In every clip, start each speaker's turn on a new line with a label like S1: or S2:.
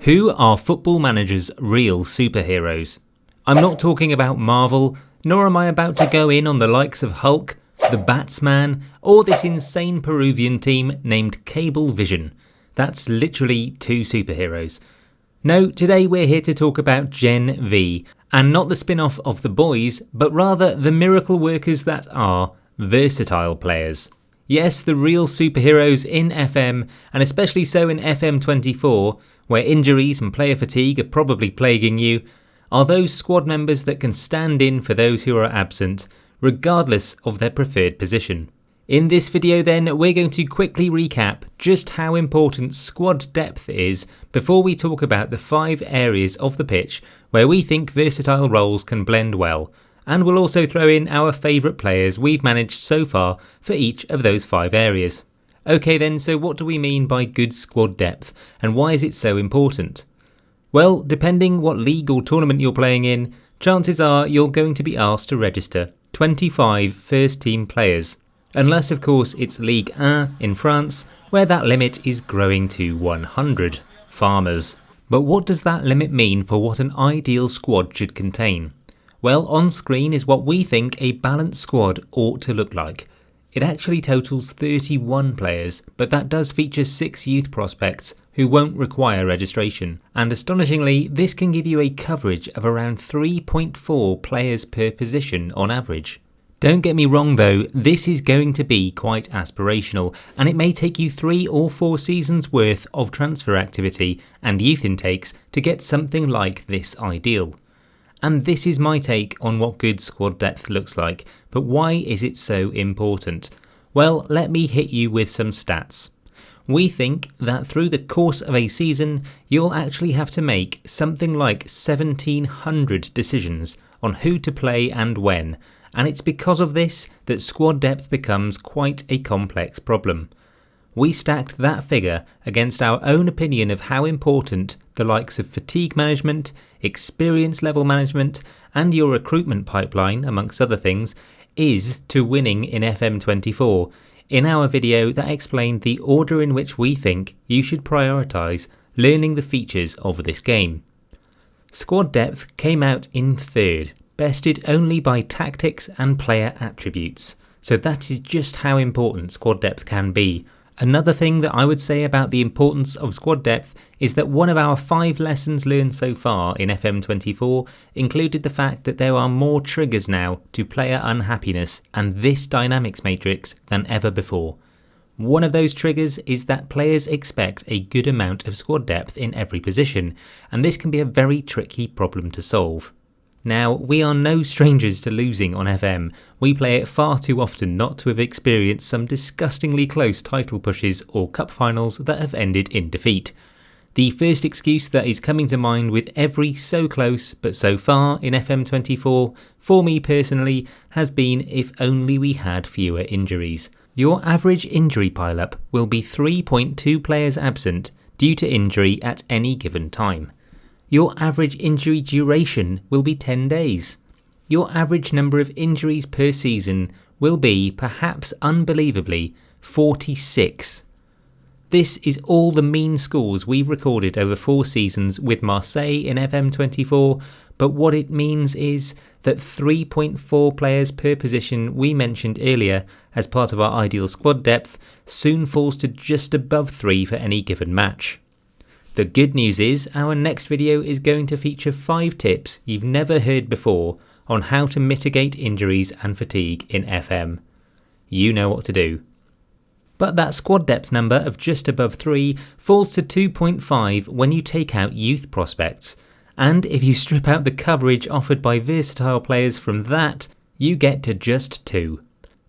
S1: Who are Football Manager's real superheroes? I'm not talking about Marvel, nor am I about to go in on the likes of Hulk, the Batsman, or this insane Peruvian team named Cablevision. That's literally two superheroes. No, today we're here to talk about Gen V, and not the spin-off of The Boys, but rather the miracle workers that are versatile players. Yes, the real superheroes in FM, and especially so in FM24, where injuries and player fatigue are probably plaguing you, are those squad members that can stand in for those who are absent, regardless of their preferred position. In this video then, we're going to quickly recap just how important squad depth is before we talk about the 5 areas of the pitch where we think versatile roles can blend well, and we'll also throw in our favourite players we've managed so far for each of those 5 areas. Okay then, so what do we mean by good squad depth, and why is it so important? Well, depending what league or tournament you're playing in, chances are you're going to be asked to register 25 first team players. Unless of course it's Ligue 1 in France, where that limit is growing to 100 farmers. But what does that limit mean for what an ideal squad should contain? Well, on screen is what we think a balanced squad ought to look like. It actually totals 31 players, but that does feature 6 youth prospects who won't require registration. And astonishingly, this can give you a coverage of around 3.4 players per position on average. Don't get me wrong though, this is going to be quite aspirational, and it may take you 3 or 4 seasons worth of transfer activity and youth intakes to get something like this ideal. And this is my take on what good squad depth looks like, but why is it so important? Well, let me hit you with some stats. We think that through the course of a season, you'll actually have to make something like 1,700 decisions on who to play and when, and it's because of this that squad depth becomes quite a complex problem. We stacked that figure against our own opinion of how important the likes of fatigue management, experience level management, and your recruitment pipeline, amongst other things, is to winning in FM24, in our video that explained the order in which we think you should prioritise learning the features of this game. Squad depth came out in 3rd, bested only by tactics and player attributes, so that is just how important squad depth can be. Another thing that I would say about the importance of squad depth is that one of our 5 lessons learned so far in FM24 included the fact that there are more triggers now to player unhappiness and this dynamics matrix than ever before. One of those triggers is that players expect a good amount of squad depth in every position, and this can be a very tricky problem to solve. Now, we are no strangers to losing on FM. We play it far too often not to have experienced some disgustingly close title pushes or cup finals that have ended in defeat. The first excuse that is coming to mind with every so close but so far in FM24, for me personally, has been if only we had fewer injuries. Your average injury pileup will be 3.2 players absent due to injury at any given time. Your average injury duration will be 10 days. Your average number of injuries per season will be, perhaps unbelievably, 46. This is all the mean scores we've recorded over 4 seasons with Marseille in FM24, but what it means is that 3.4 players per position we mentioned earlier as part of our ideal squad depth soon falls to just above 3 for any given match. The good news is our next video is going to feature 5 tips you've never heard before on how to mitigate injuries and fatigue in FM. You know what to do. But that squad depth number of just above 3 falls to 2.5 when you take out youth prospects, and if you strip out the coverage offered by versatile players from that, you get to just 2.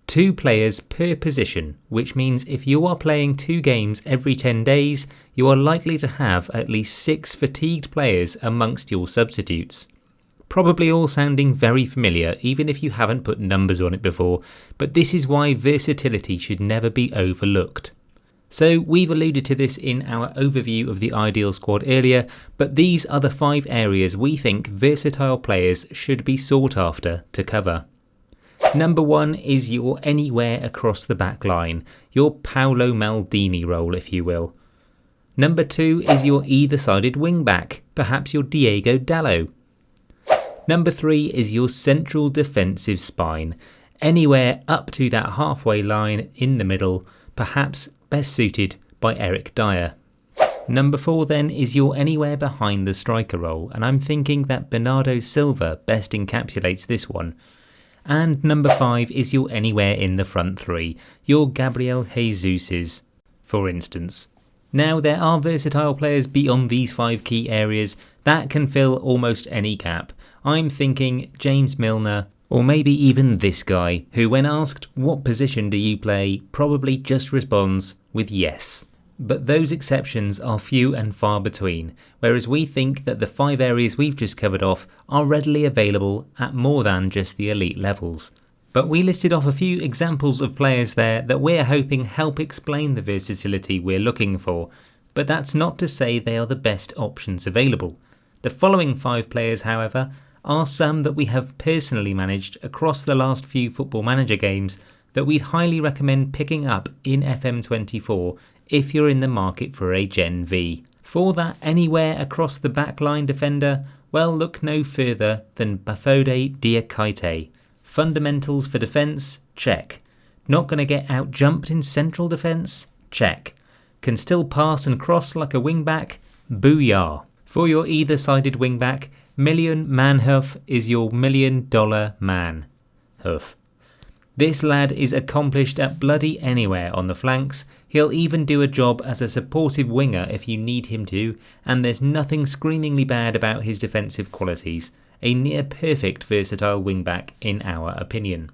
S1: 2 players per position, which means if you are playing 2 games every 10 days, you are likely to have at least 6 fatigued players amongst your substitutes. Probably all sounding very familiar even if you haven't put numbers on it before, but this is why versatility should never be overlooked. So we've alluded to this in our overview of the ideal squad earlier, but these are the 5 areas we think versatile players should be sought after to cover. Number 1 is your anywhere across the back line, your Paolo Maldini role if you will. Number 2 is your either-sided wing-back, perhaps your Diego Dallo. Number 3 is your central defensive spine, anywhere up to that halfway line in the middle, perhaps best suited by Eric Dyer. Number 4 then is your anywhere behind the striker role, and I'm thinking that Bernardo Silva best encapsulates this one. And number 5 is your anywhere in the front 3, your Gabriel Jesus's, for instance. Now there are versatile players beyond these 5 key areas that can fill almost any gap. I'm thinking James Milner, or maybe even this guy, who when asked what position do you play, probably just responds with yes. But those exceptions are few and far between, whereas we think that the 5 areas we've just covered off are readily available at more than just the elite levels. But we listed off a few examples of players there that we're hoping help explain the versatility we're looking for, but that's not to say they are the best options available. The following 5 players, however, are some that we have personally managed across the last few Football Manager games that we'd highly recommend picking up in FM24 if you're in the market for a Gen V. For that anywhere across the backline defender, well, look no further than Bafode Diakite. Fundamentals for defence? Check. Not going to get out-jumped in central defence? Check. Can still pass and cross like a wing-back? Booyah. For your either-sided wing-back, Million Manhoef is your $1 million man. Hoof. This lad is accomplished at bloody anywhere on the flanks. He'll even do a job as a supportive winger if you need him to, and there's nothing screamingly bad about his defensive qualities. A near perfect versatile wingback in our opinion.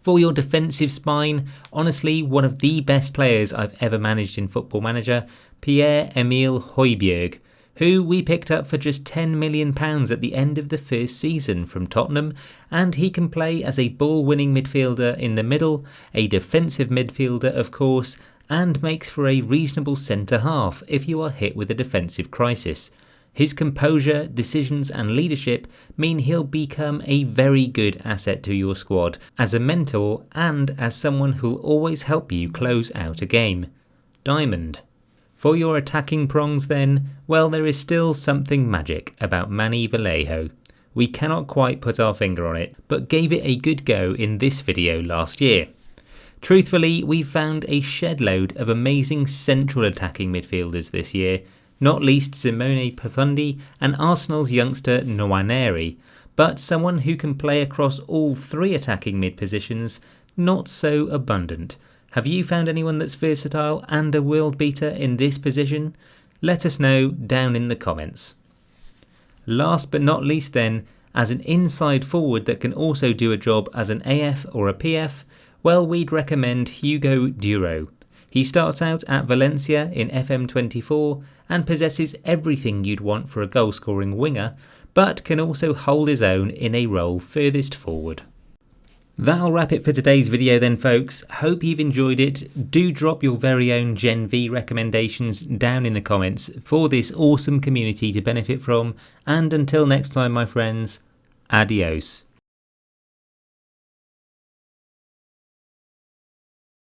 S1: For your defensive spine, honestly one of the best players I've ever managed in Football Manager, Pierre-Emile Højbjerg, who we picked up for just £10 million at the end of the first season from Tottenham, and he can play as a ball-winning midfielder in the middle, a defensive midfielder of course, and makes for a reasonable centre-half if you are hit with a defensive crisis. His composure, decisions and leadership mean he'll become a very good asset to your squad as a mentor and as someone who'll always help you close out a game. Diamond. For your attacking prongs then, well, there is still something magic about Manny Vallejo. We cannot quite put our finger on it, but gave it a good go in this video last year. Truthfully, we've found a shed load of amazing central attacking midfielders this year, not least Simone Profundi and Arsenal's youngster Nwaneri, but someone who can play across all 3 attacking mid positions, not so abundant. Have you found anyone that's versatile and a world beater in this position? Let us know down in the comments. Last but not least then, as an inside forward that can also do a job as an AF or a PF, well, we'd recommend Hugo Duro. He starts out at Valencia in FM24 and possesses everything you'd want for a goal-scoring winger, but can also hold his own in a role furthest forward. That'll wrap it for today's video then folks. Hope you've enjoyed it. Do drop your very own Gen V recommendations down in the comments for this awesome community to benefit from, and until next time my friends, adios.